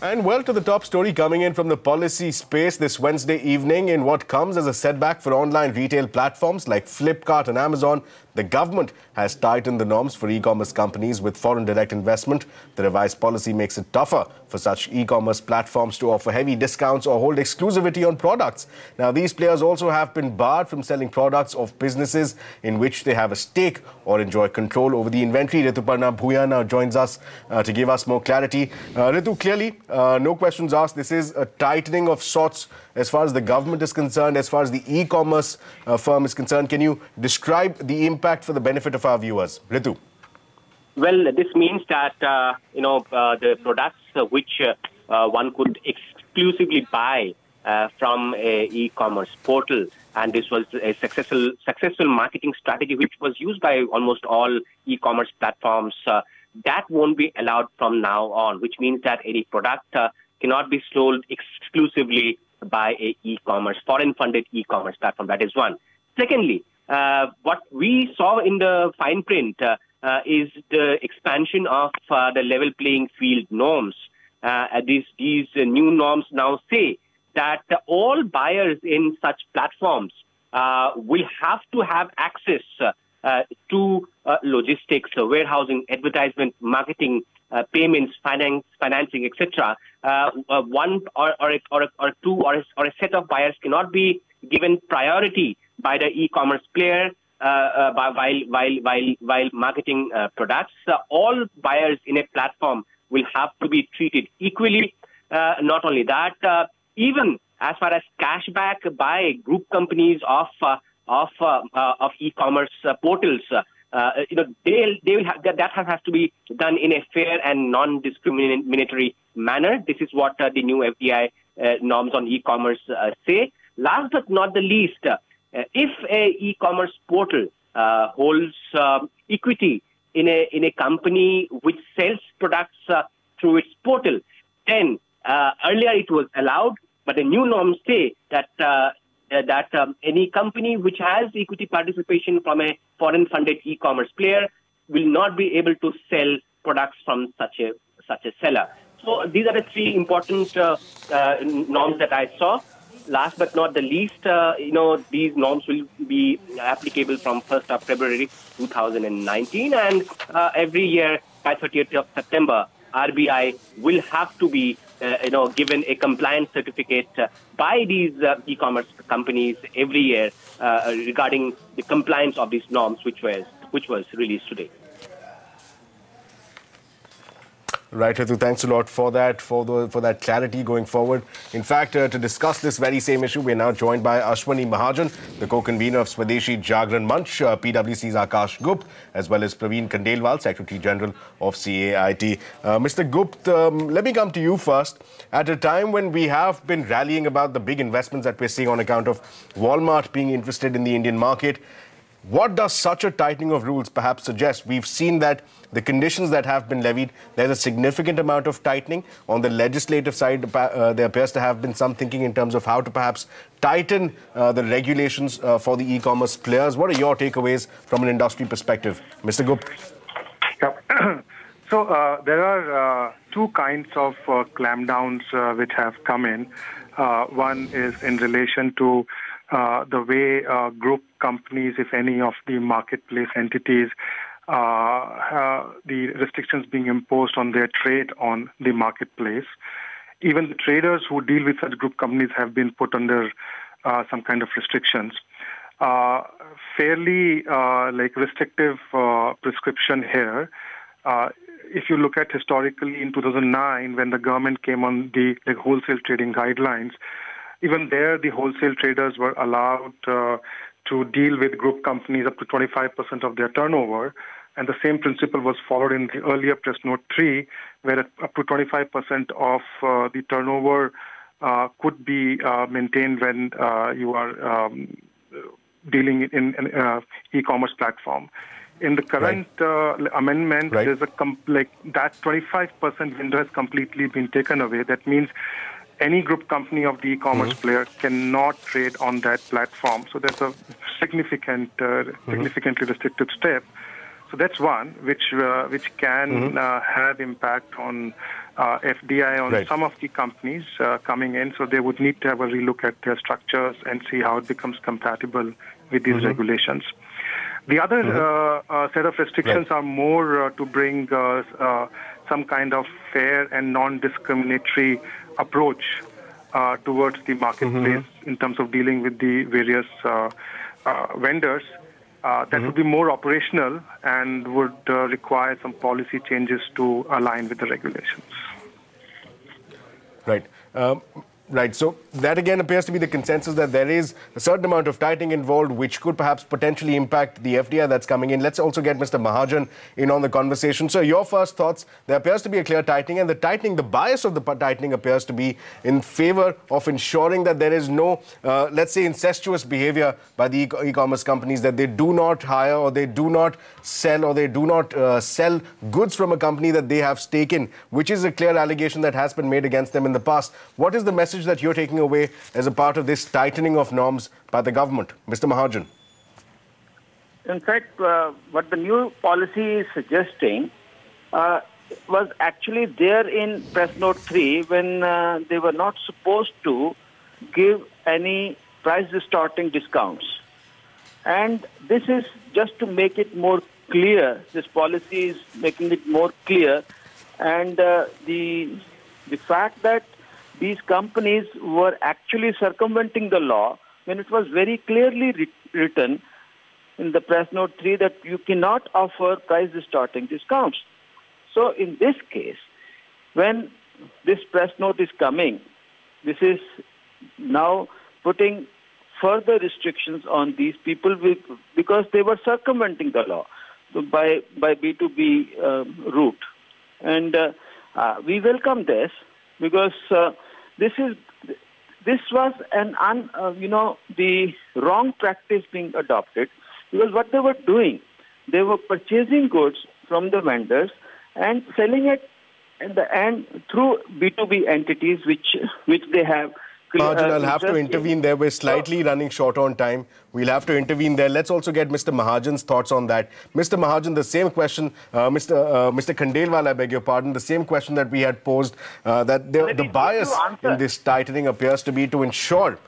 And well, to the top story coming in from the policy space this Wednesday evening, in what comes as a setback for online retail platforms like Flipkart and Amazon, the government has tightened the norms for e-commerce companies with foreign direct investment. The revised policy makes it tougher for such e-commerce platforms to offer heavy discounts or hold exclusivity on products. Now, these players also have been barred from selling products of businesses in which they have a stake or enjoy control over the inventory. Rituparna Bhuya now joins us to give us more clarity. Ritu, clearly, no questions asked. This is a tightening of sorts as far as the government is concerned, as far as the e-commerce firm is concerned. Can you describe the impact for the benefit of our viewers? Ritu. Well, this means that, the products which one could exclusively buy from a e-commerce portal, and this was a successful marketing strategy which was used by almost all e-commerce platforms, that won't be allowed from now on, which means that any product cannot be sold exclusively by a foreign-funded e-commerce platform. That is one. Secondly, what we saw in the fine print is the expansion of the level playing field norms. These new norms now say that all buyers in such platforms will have to have access to logistics, warehousing, advertisement, marketing, payments, financing, etc. One or two or a set of buyers cannot be given priority by the e-commerce player while marketing products. All buyers in a platform will have to be treated equally. Not only that, even as far as cashback by group companies of e-commerce portals, they will have that has to be done in a fair and non-discriminatory manner. This is what the new FDI norms on e-commerce say. Last but not the least, if a e-commerce portal holds equity in a company which sells products through its portal, then earlier it was allowed, but the new norms say that any company which has equity participation from a foreign-funded e-commerce player will not be able to sell products from such a seller. So these are the three important norms that I saw. Last but not the least, these norms will be applicable from 1st of February 2019, and every year by 30th of September, RBI will have to be given a compliance certificate by these e-commerce companies every year regarding the compliance of these norms, which was released today. Right, Ritu, thanks a lot for that, for that clarity going forward. In fact, to discuss this very same issue, we are now joined by Ashwani Mahajan, the co-convener of Swadeshi Jagran Manch, PwC's Akash Gupt, as well as Praveen Khandelwal, Secretary General of CAIT. Mr. Gupt, let me come to you first. At a time when we have been rallying about the big investments that we're seeing on account of Walmart being interested in the Indian market, what does such a tightening of rules perhaps suggest? We've seen that the conditions that have been levied, there's a significant amount of tightening. On the legislative side, there appears to have been some thinking in terms of how to perhaps tighten the regulations for the e-commerce players. What are your takeaways from an industry perspective? Mr. Gupt. Yeah. So there are two kinds of clampdowns which have come in. One is in relation to the way group companies, if any of the marketplace entities, the restrictions being imposed on their trade on the marketplace. Even the traders who deal with such group companies have been put under some kind of restrictions. Fairly restrictive prescription here. If you look at historically in 2009, when the government came on the wholesale trading guidelines, even there the wholesale traders were allowed to deal with group companies up to 25% of their turnover. And the same principle was followed in the earlier Press Note 3, where up to 25% of the turnover could be maintained when you are dealing in an e-commerce platform. In the current amendment, there's that 25% window has completely been taken away. That means any group company of the e-commerce player cannot trade on that platform. So that's a significantly restrictive step. So that's one which can have impact on FDI on some of the companies coming in, so they would need to have a relook at their structures and see how it becomes compatible with these regulations. The other set of restrictions are more to bring some kind of fair and non-discriminatory approach towards the marketplace in terms of dealing with the various vendors. That would be more operational and would require some policy changes to align with the regulations. Right. Right. So that again appears to be the consensus that there is a certain amount of tightening involved, which could perhaps potentially impact the FDI that's coming in. Let's also get Mr. Mahajan in on the conversation. So your first thoughts, there appears to be a clear tightening, and the bias of the tightening appears to be in favor of ensuring that there is no, let's say, incestuous behavior by the e-commerce companies, that they do not hire or they do not sell or they do not sell goods from a company that they have stake in, which is a clear allegation that has been made against them in the past. What is the message that you're taking away as a part of this tightening of norms by the government? Mr. Mahajan. In fact, what the new policy is suggesting was actually there in Press Note 3 when they were not supposed to give any price distorting discounts. And this is just to make it more clear. This policy is making it more clear. And the fact that these companies were actually circumventing the law when it was very clearly written in the Press Note 3 that you cannot offer price distorting discounts. So in this case, when this Press Note is coming, this is now putting further restrictions on these people because they were circumventing the law by B2B route. And we welcome this because this was the wrong practice being adopted, because what they were doing, they were purchasing goods from the vendors and selling it in the end through B2B entities which they have. Mahajan, I'll have to intervene there. We're slightly running short on time. We'll have to intervene there. Let's also get Mr. Mahajan's thoughts on that. Mr. Mahajan, the same question, Mr. Khandelwal, I beg your pardon, the same question that we had posed, that the bias in this tightening appears to be to ensure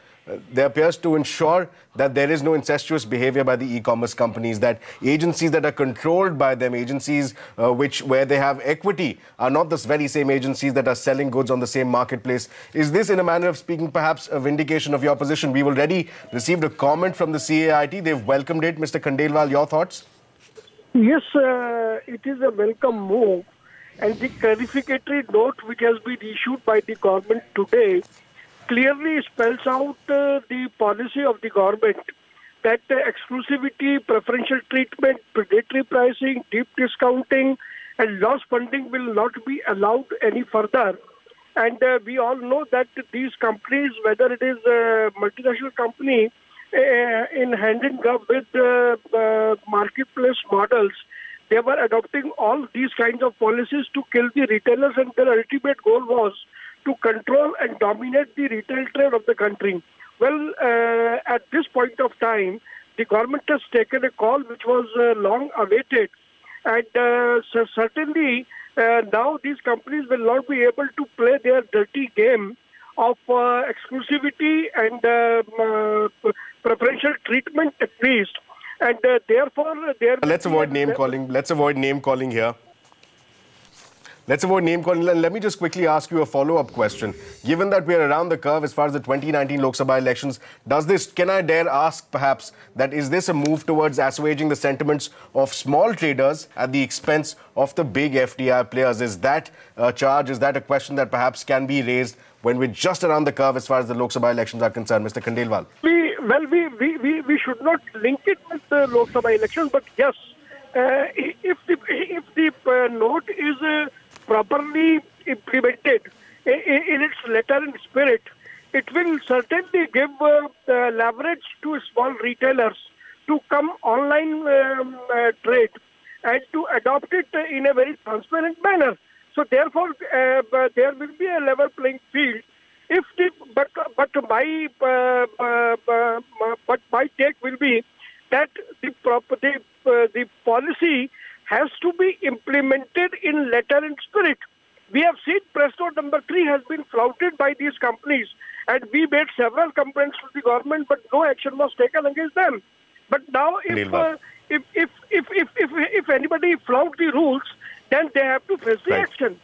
that there is no incestuous behavior by the e-commerce companies, that agencies that are controlled by them, agencies where they have equity, are not the very same agencies that are selling goods on the same marketplace. Is this, in a manner of speaking, perhaps a vindication of your position? We've already received a comment from the CAIT. They've welcomed it. Mr. Khandelwal, your thoughts? Yes, it is a welcome move. And the clarificatory note which has been issued by the government today clearly spells out the policy of the government that exclusivity, preferential treatment, predatory pricing, deep discounting and loss funding will not be allowed any further. And we all know that these companies, whether it is a multinational company in hand in glove with marketplace models, they were adopting all these kinds of policies to kill the retailers, and their ultimate goal was to control and dominate the retail trade of the country. Well, at this point of time, the government has taken a call which was long awaited. And so certainly now these companies will not be able to play their dirty game of exclusivity and preferential treatment at least. And therefore, let's avoid name calling. Let's avoid name calling here. Let's avoid name calling. Let me just quickly ask you a follow-up question. Given that we're around the curve as far as the 2019 Lok Sabha elections, can I dare ask perhaps that is this a move towards assuaging the sentiments of small traders at the expense of the big FDI players? Is that a charge? Is that a question that perhaps can be raised when we're just around the curve as far as the Lok Sabha elections are concerned? Mr. Khandelwal. We should not link it with the Lok Sabha elections, but yes, if the note is properly implemented in its letter and spirit, it will certainly give leverage to small retailers to come online trade and to adopt it in a very transparent manner. So therefore, there will be a level playing field. But my take will be that the policy has to be implemented in letter and spirit. We have seen press note number 3 has been flouted by these companies, and we made several complaints to the government, but no action was taken against them. But now, if anybody flout the rules, then they have to face the action.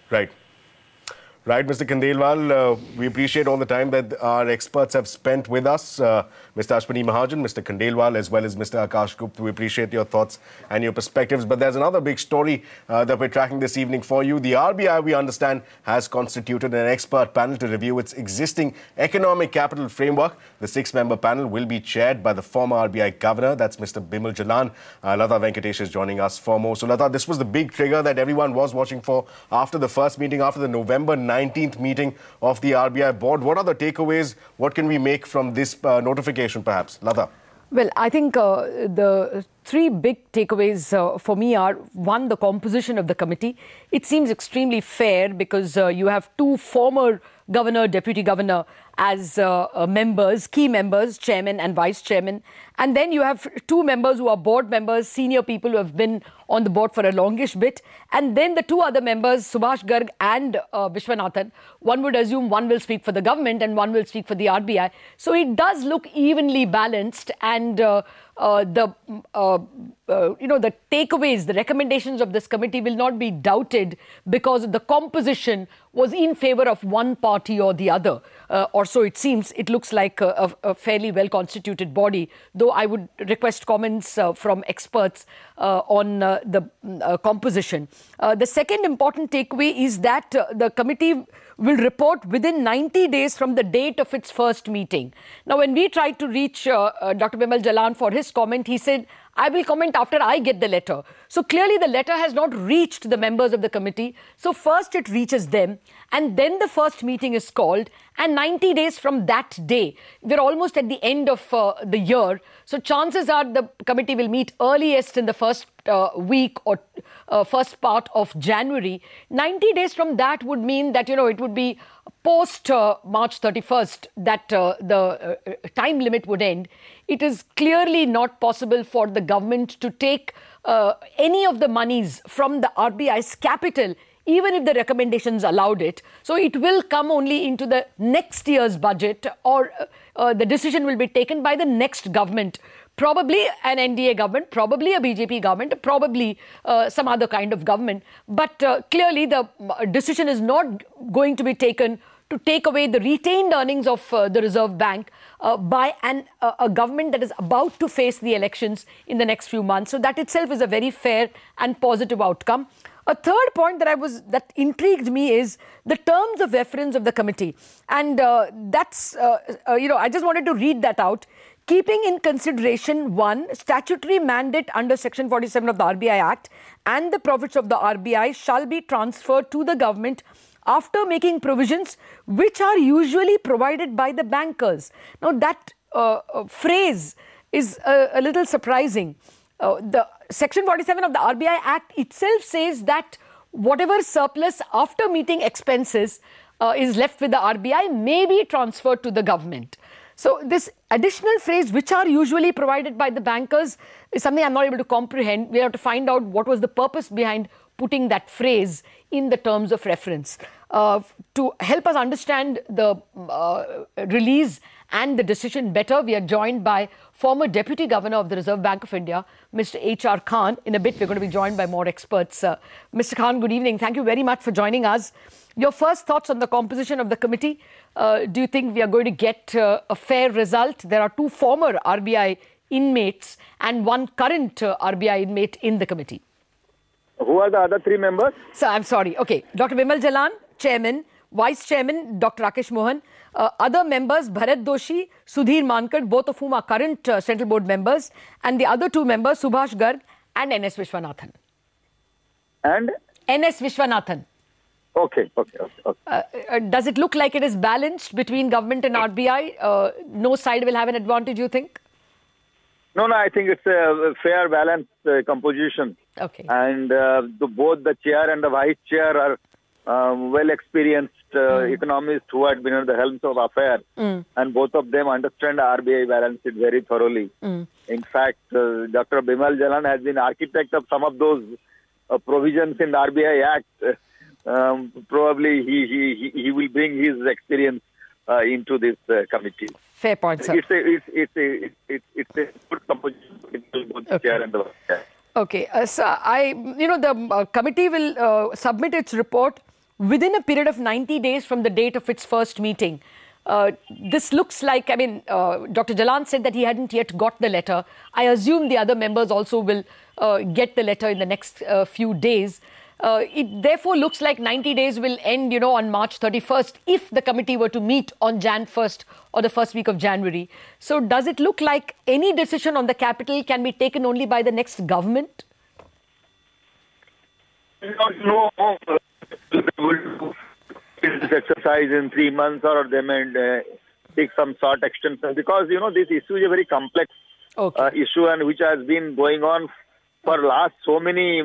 Right. Right, Mr. Khandelwal, we appreciate all the time that our experts have spent with us. Mr. Ashwani Mahajan, Mr. Khandelwal, as well as Mr. Akash Gupta. We appreciate your thoughts and your perspectives. But there's another big story that we're tracking this evening for you. The RBI, we understand, has constituted an expert panel to review its existing economic capital framework. The 6-member panel will be chaired by the former RBI governor. That's Mr. Bimal Jalan. Lata Venkatesh is joining us for more. So, Lata, this was the big trigger that everyone was watching for after the first meeting, after the November 19th meeting of the RBI board. What are the takeaways? What can we make from this notification, perhaps? Lata. Well, I think the three big takeaways for me are, one, the composition of the committee. It seems extremely fair because you have two former governor, deputy governor as members, key members, chairman and vice chairman. And then you have two members who are board members, senior people who have been on the board for a longish bit. And then the two other members, Subhash Garg and Vishwanathan. One would assume one will speak for the government and one will speak for the RBI. So it does look evenly balanced, and the takeaways, the recommendations of this committee will not be doubted because the composition was in favor of one party or the other, or so it seems. It looks like a fairly well-constituted body, though I would request comments from experts on the composition. The second important takeaway is that the committee will report within 90 days from the date of its first meeting. Now, when we tried to reach Dr. Bimal Jalan for his comment, he said, I will comment after I get the letter. So clearly the letter has not reached the members of the committee. So first it reaches them, and then the first meeting is called, and 90 days from that day, we're almost at the end of the year. So chances are the committee will meet earliest in the first week or first part of January. 90 days from that would mean that, it would be post March 31st that the time limit would end. It is clearly not possible for the government to take any of the monies from the RBI's capital, even if the recommendations allowed it. So it will come only into the next year's budget, or the decision will be taken by the next government. Probably an NDA government, probably a BJP government, probably some other kind of government. But clearly the decision is not going to be taken to take away the retained earnings of the Reserve Bank by a government that is about to face the elections in the next few months. So that itself is a very fair and positive outcome. A third point that intrigued me is the terms of reference of the committee. And that's, I just wanted to read that out. Keeping in consideration, one, statutory mandate under Section 47 of the RBI Act and the profits of the RBI shall be transferred to the government after making provisions which are usually provided by the bankers. Now, that phrase is a little surprising. The Section 47 of the RBI Act itself says that whatever surplus after meeting expenses is left with the RBI may be transferred to the government. So this additional phrase, which are usually provided by the bankers, is something I'm not able to comprehend. We have to find out what was the purpose behind putting that phrase in the terms of reference. To help us understand the release and the decision better, we are joined by former Deputy Governor of the Reserve Bank of India, Mr. H.R. Khan. In a bit, we're going to be joined by more experts. Mr. Khan, good evening. Thank you very much for joining us. Your first thoughts on the composition of the committee. Do you think we are going to get a fair result? There are two former RBI inmates and one current RBI inmate in the committee. Who are the other three members? Sir, I'm sorry. Okay. Dr. Bimal Jalan, Chairman. Vice Chairman, Dr. Rakesh Mohan. Other members, Bharat Doshi, Sudhir Mankad, both of whom are current Central Board members. And the other two members, Subhash Garg and N.S. Vishwanathan. And? N.S. Vishwanathan. Okay. Does it look like it is balanced between government and RBI? No side will have an advantage, you think? No, I think it's a fair, balanced composition. Okay. And both the chair and the vice chair are well-experienced economists who had been at the helms of affairs. And both of them understand RBI balance sheet very thoroughly. In fact, Dr. Bimal Jalan has been architect of some of those provisions in the RBI Act probably he will bring his experience into this committee. Fair point, sir. It's a good composition between both the chair and the vice chair. Okay, so the committee will submit its report within a period of 90 days from the date of its first meeting. This looks like, Dr. Jalan said that he hadn't yet got the letter. I assume the other members also will get the letter in the next few days. It therefore looks like 90 days will end, on March 31st if the committee were to meet on Jan 1st or the first week of January. So does it look like any decision on the capital can be taken only by the next government? No. They will do this exercise in 3 months, or they may take some short extension, because this issue is a very complex issue, and which has been going on for last so many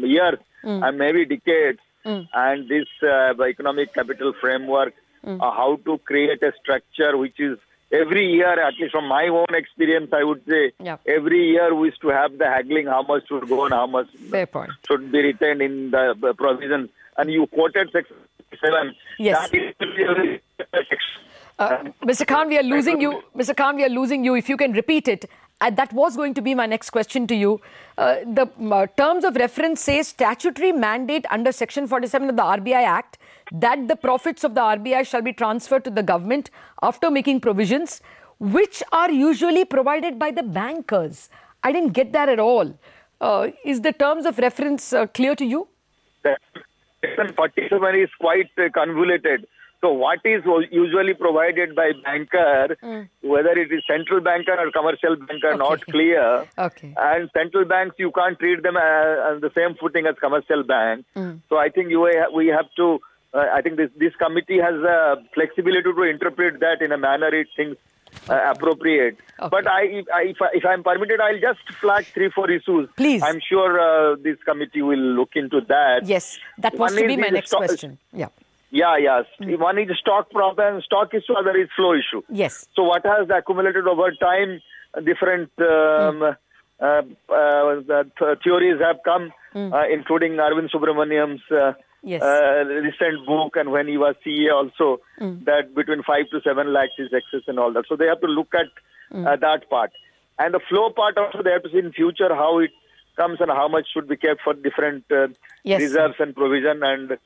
years and maybe decades. And this economic capital framework, how to create a structure which is every year, at least from my own experience, I would say, every year we used to have the haggling, how much should go and how much should be retained in the provisions. And you quoted Section 7. Yes. Mr. Khan, we are losing you. Mr. Khan, we are losing you. If you can repeat it. That was going to be my next question to you. The terms of reference says statutory mandate under Section 47 of the RBI Act that the profits of the RBI shall be transferred to the government after making provisions, which are usually provided by the bankers. I didn't get that at all. Is the terms of reference clear to you? Section 47 is quite convoluted. So what is usually provided by banker, whether it is central banker or commercial banker, not clear. And central banks, you can't treat them on the same footing as commercial banks. So I think we have to, I think this committee has flexibility to interpret that in a manner it thinks appropriate. But if I'm permitted, I'll just flag 3-4 issues. Please. I'm sure this committee will look into that. Yes, that was to be my next question. One is stock problem, stock issue, other is flow issue. Yes. So what has accumulated over time, different theories have come, including Arvind Subramaniam's recent book, and when he was CA also, that between 5 to 7 lakhs is excess and all that. So they have to look at that part. And the flow part also, they have to see in future how it comes and how much should be kept for different reserves and provision, and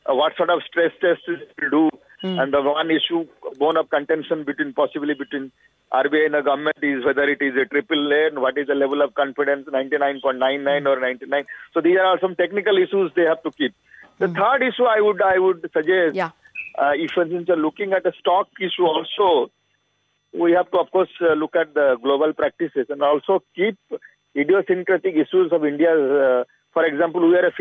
what sort of stress tests to do. And the one issue, bone of contention possibly between RBI and the government is whether it is a AAA and what is the level of confidence, 99.99 or 99. So these are some technical issues they have to keep. The third issue I would suggest, if since you're looking at the stock issue also, we have to of course look at the global practices and also keep idiosyncratic issues of India's. For example, we are a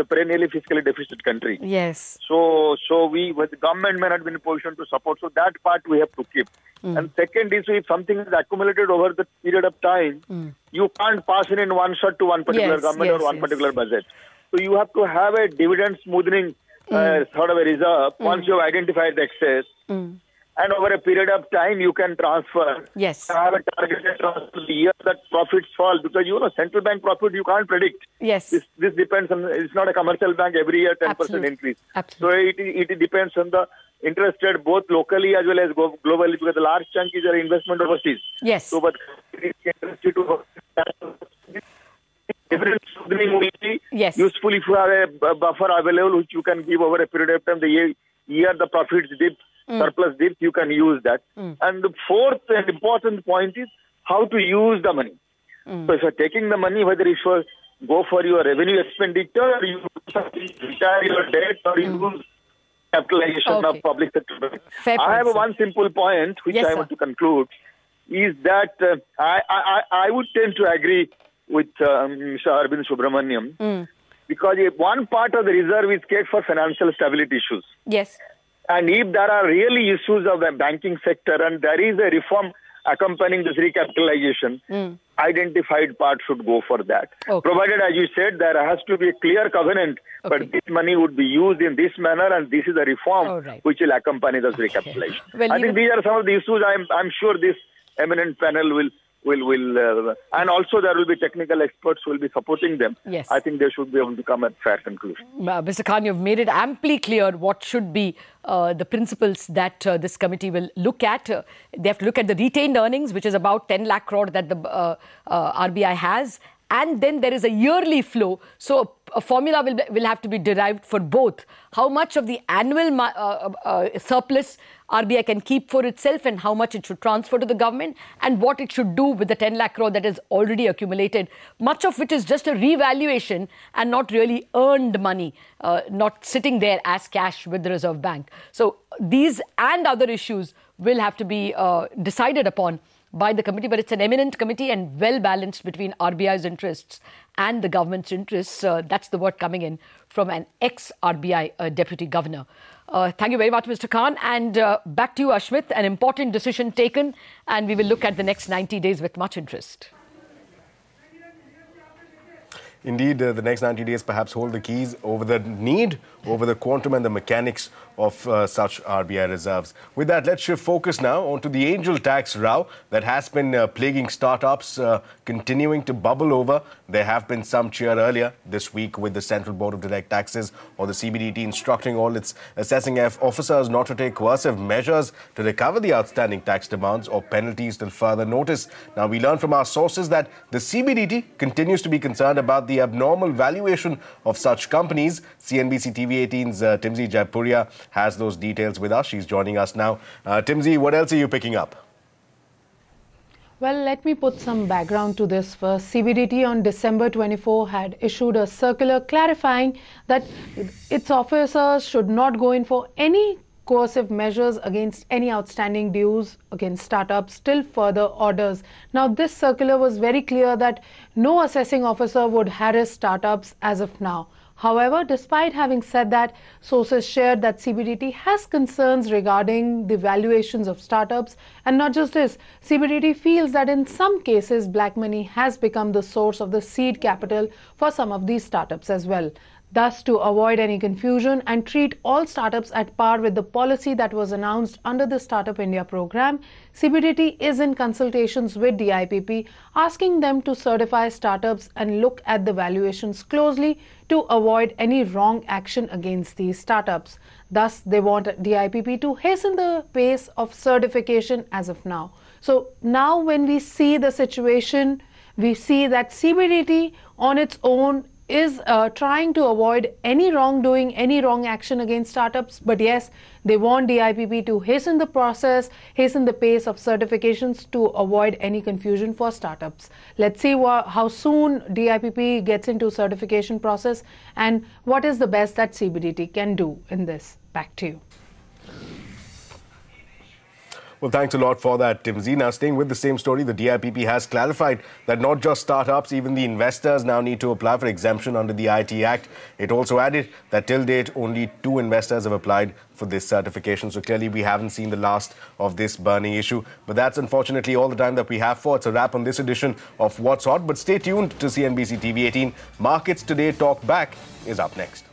perennially fiscally deficit country. Yes. So the government may not be in a position to support. So that part we have to keep. And second issue, if something is accumulated over the period of time, you can't pass in one shot to one particular government or one particular budget. So you have to have a dividend smoothing sort of a reserve once you have identified the excess. And over a period of time, you can transfer. Yes. Have a targeted transfer the year that profits fall, because central bank profit you can't predict. Yes. This depends on. It's not a commercial bank every year 10% increase. Absolutely. So it depends on the interest rate both locally as well as globally, because the large chunk is your investment overseas. Yes. So, but interested to different smoothing will be useful if you have a buffer available which you can give over a period of time. The year the profits dip. Surplus dips, you can use that. And the fourth and important point is how to use the money. So if you're taking the money, whether you should go for your revenue expenditure, or you retire your debt, or you use capitalization of public sector. I have one simple point which I want to conclude, is that I would tend to agree with Mr. Arvind Subramaniam, because one part of the reserve is kept for financial stability issues. Yes. And if there are really issues of the banking sector and there is a reform accompanying this recapitalization, identified part should go for that. Provided, as you said, there has to be a clear covenant, but this money would be used in this manner and this is a reform which will accompany this recapitalization. Well, I think these are some of the issues I'm sure this eminent panel will and also there will be technical experts who will be supporting them. Yes. I think they should be able to come at fair conclusion. Mr. Khan, you've made it amply clear what should be the principles that this committee will look at. They have to look at the retained earnings, which is about 10 lakh crore that the RBI has. And then there is a yearly flow. So a formula will have to be derived for both. How much of the annual surplus RBI can keep for itself and how much it should transfer to the government and what it should do with the 10 lakh crore that is already accumulated. Much of which is just a revaluation and not really earned money, not sitting there as cash with the Reserve Bank. So these and other issues will have to be decided upon by the committee, but it's an eminent committee and well balanced between RBI's interests and the government's interests. That's the word coming in from an ex-RBI deputy governor. Thank you very much, Mr. Khan. And back to you, Ashmit. An important decision taken, and we will look at the next 90 days with much interest. Indeed, the next 90 days perhaps hold the keys over the need, over the quantum and the mechanics of such RBI reserves. With that, let's shift focus now onto the angel tax row that has been plaguing startups, continuing to bubble over. There have been some cheer earlier this week with the Central Board of Direct Taxes or the CBDT instructing all its assessing officers not to take coercive measures to recover the outstanding tax demands or penalties till further notice. Now, we learn from our sources that the CBDT continues to be concerned about the abnormal valuation of such companies. CNBC TV 18's Timsy Jaipuria has those details with us. She's joining us now. Timsy, what else are you picking up? Well, let me put some background to this first. CBDT on December 24 had issued a circular clarifying that its officers should not go in for any coercive measures against any outstanding dues against startups till further orders. Now, this circular was very clear that no assessing officer would harass startups as of now. However, despite having said that, sources shared that CBDT has concerns regarding the valuations of startups. And not just this, CBDT feels that in some cases, black money has become the source of the seed capital for some of these startups as well. Thus, to avoid any confusion and treat all startups at par with the policy that was announced under the Startup India program, CBDT is in consultations with DIPP, asking them to certify startups and look at the valuations closely to avoid any wrong action against these startups. Thus, they want DIPP to hasten the pace of certification as of now. So now when we see the situation, we see that CBDT on its own is trying to avoid any wrongdoing, any wrong action against startups. But yes, they want DIPP to hasten the process, hasten the pace of certifications to avoid any confusion for startups. Let's see how soon DIPP gets into certification process and what is the best that CBDT can do in this. Back to you. Well, thanks a lot for that, Timsy. Now, staying with the same story, the DIPP has clarified that not just startups, even the investors now need to apply for exemption under the IT Act. It also added that till date, only 2 investors have applied for this certification. So clearly, we haven't seen the last of this burning issue. But that's unfortunately all the time that we have for. It's a wrap on this edition of What's Hot. But stay tuned to CNBC TV 18. Markets Today Talk Back is up next.